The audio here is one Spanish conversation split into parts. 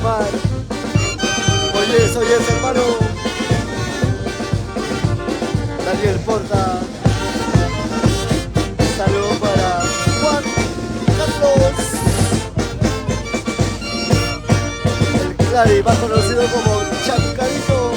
Omar. Oye, hermano. Daniel Porta. Saludos para Juan Carlos. El Clary, más conocido como Chancadito.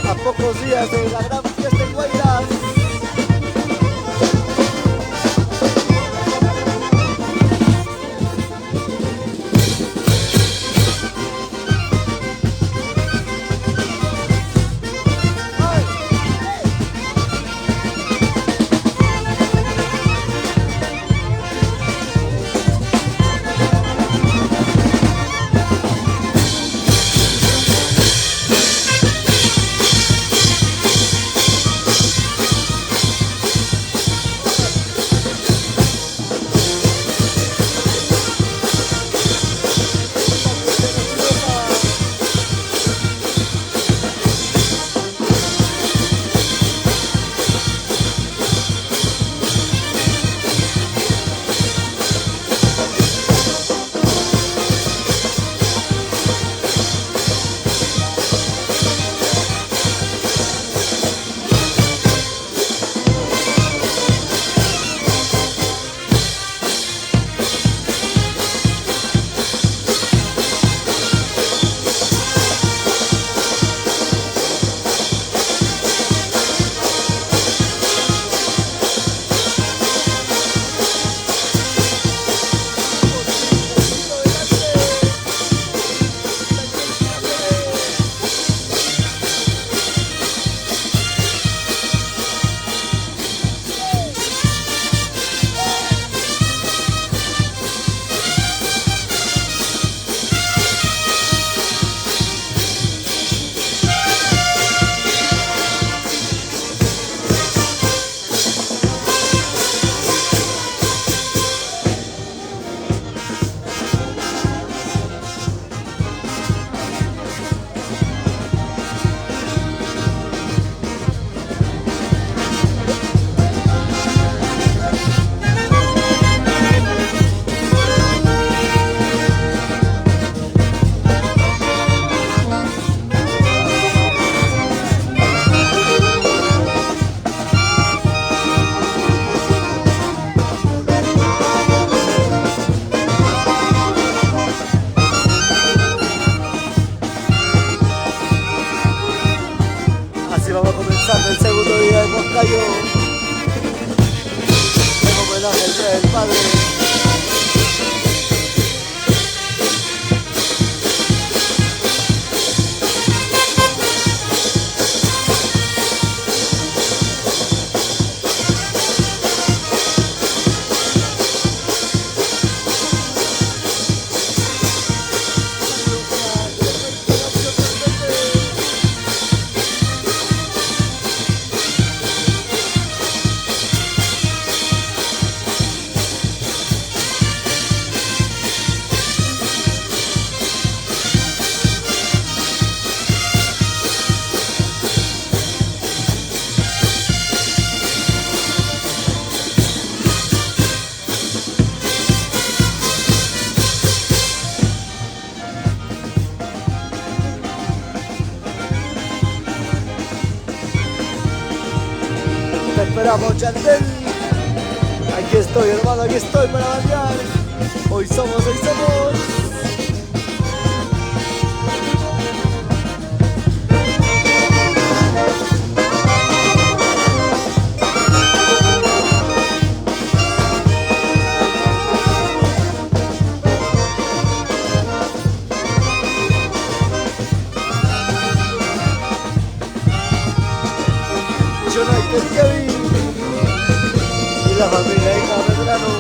A pocos días de la gran fiesta en Guayras. Vamos comenzando el segundo día de Moncayo en homenaje al Día del Padre. Te esperamos, Yandel. Aquí estoy, hermano, aquí estoy para bailar. Hoy somos, hoy somos. United Kevin y la familia de Medrano.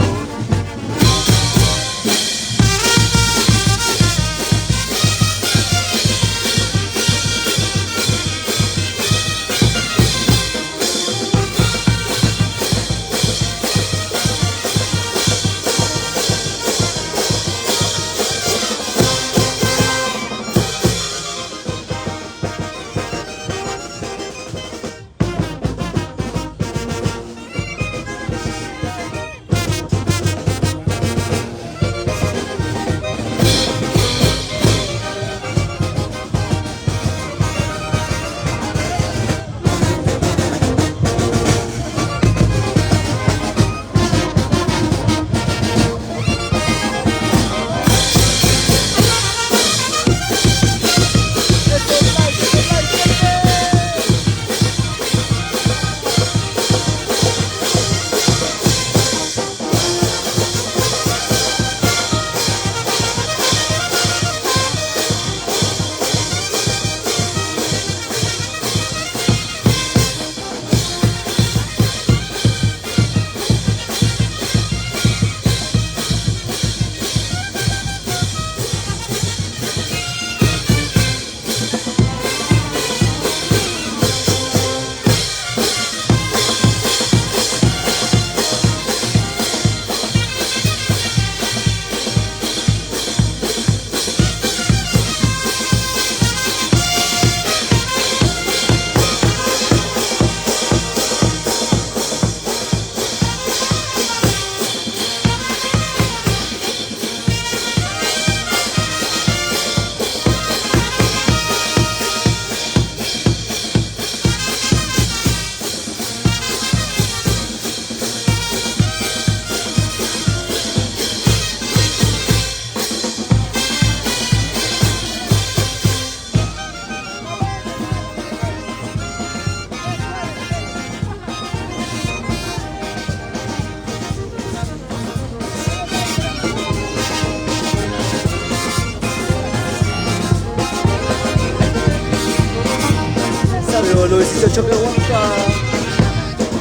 Luisito Choquehuanca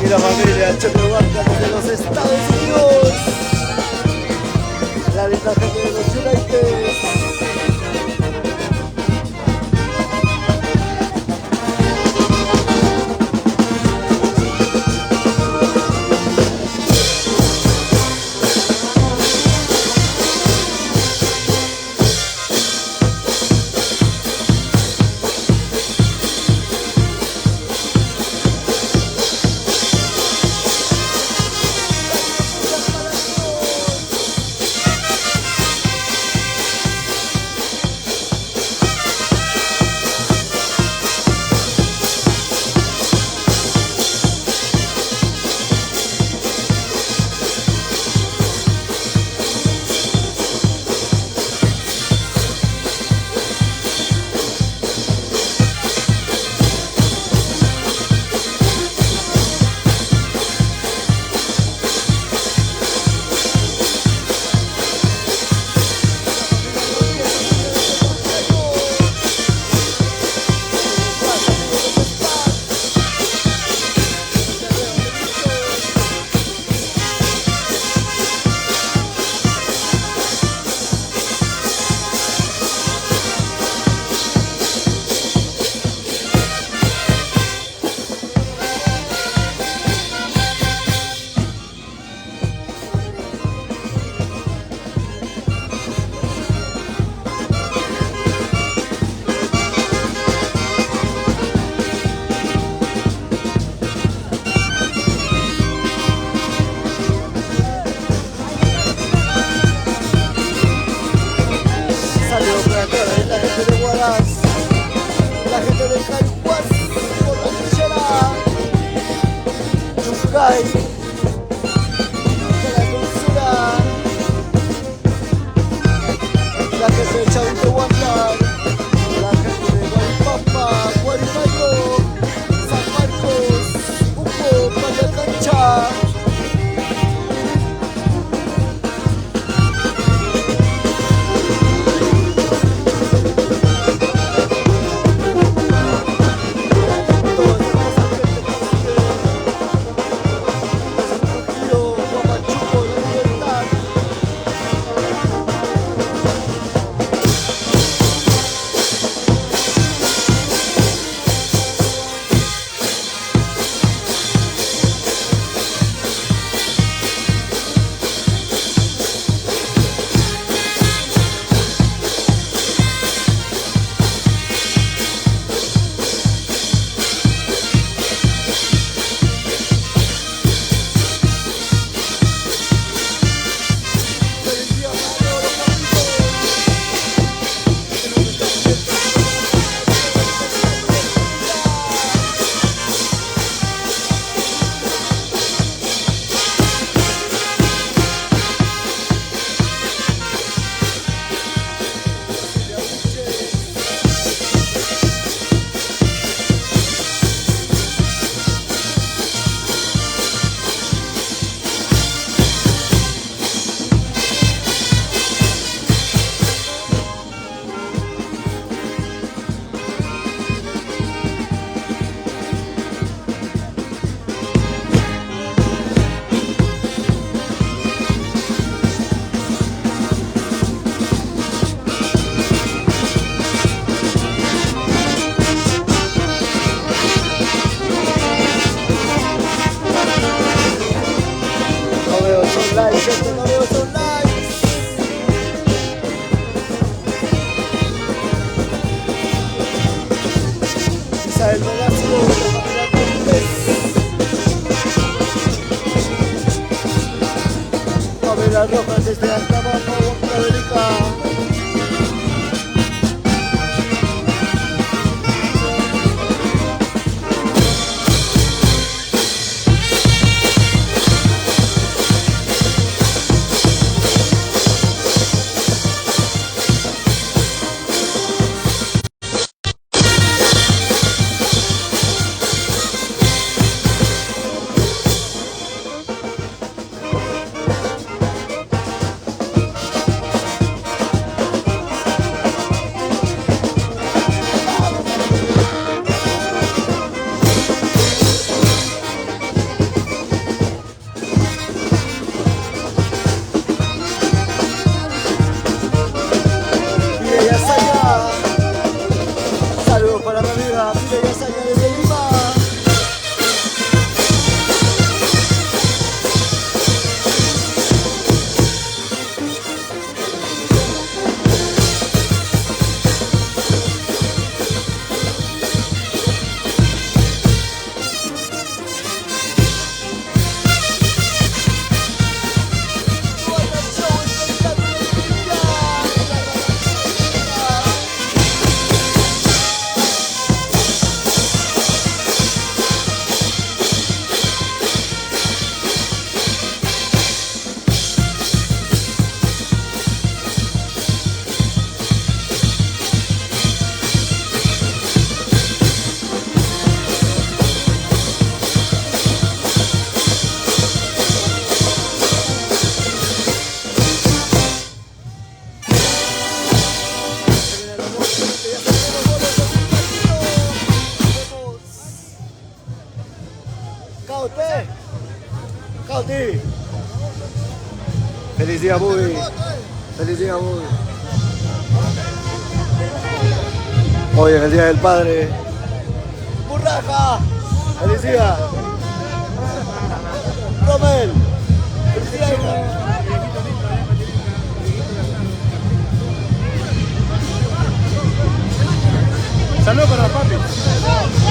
y la familia Choquehuanca desde los Estados Unidos, la linda gente de los United. La gente de Caiguas, por la trinchera, Yucay, de la dulzura, la gente de Chavito Huancar, la gente de Guaripampa, Guarimayo, San Marcos, Hugo, Playa Cancha. Todos Banderas rojas desde Altabama, Huancavelica. Saludos para mi amiga Mireya Saya desde Lima. Cauti. Feliz día, Bubi. Feliz día, Bubi. Hoy en el Día del Padre. ¡Burraja! Feliz día. Romel. Feliz día, hija. Saludos para papi.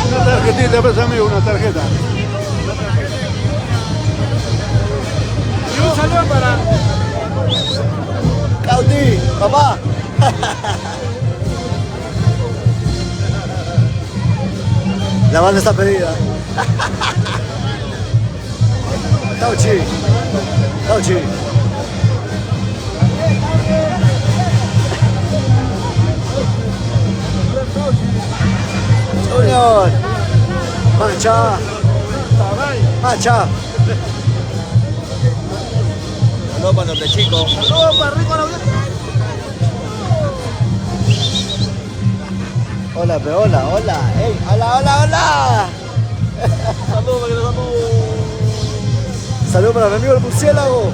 Una tarjetita, pues amigo, una tarjeta. Y un saludo para Cauti, papá. La banda está pedida. Cauchi. Cauchi. Junior. Mancha. Mancha. Saludos para los de chicos. saludos para Rico la audiencia. Hola, pe, hola, hola. Ey, hola, hola, hola. Saludos para que los amo. Saludos para mi amigo el murciélago.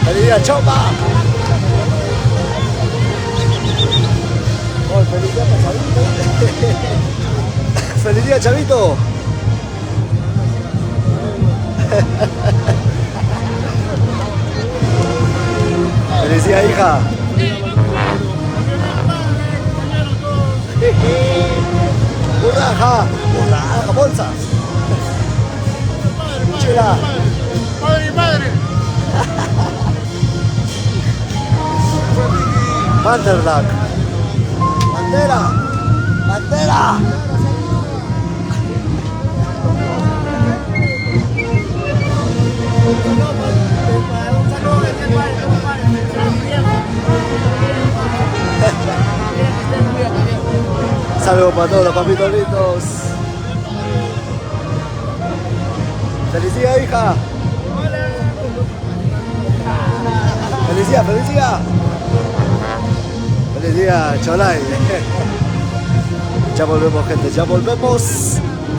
Feliz día, Chopa. Oh, feliz día para Chavito. Feliz día, Chavito. Feliz día, hija. Burraja. Burraja, bolsa. Chila. Padre y madre. Vanderlag. Bandera. Bandera. Saludos para todos los papitos lindos. Feliz día, hija. Feliz día, feliz día. Feliz día, Cholay. Ya volvemos, gente, ya volvemos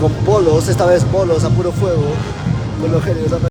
con polos, esta vez polos a puro fuego, con los genios.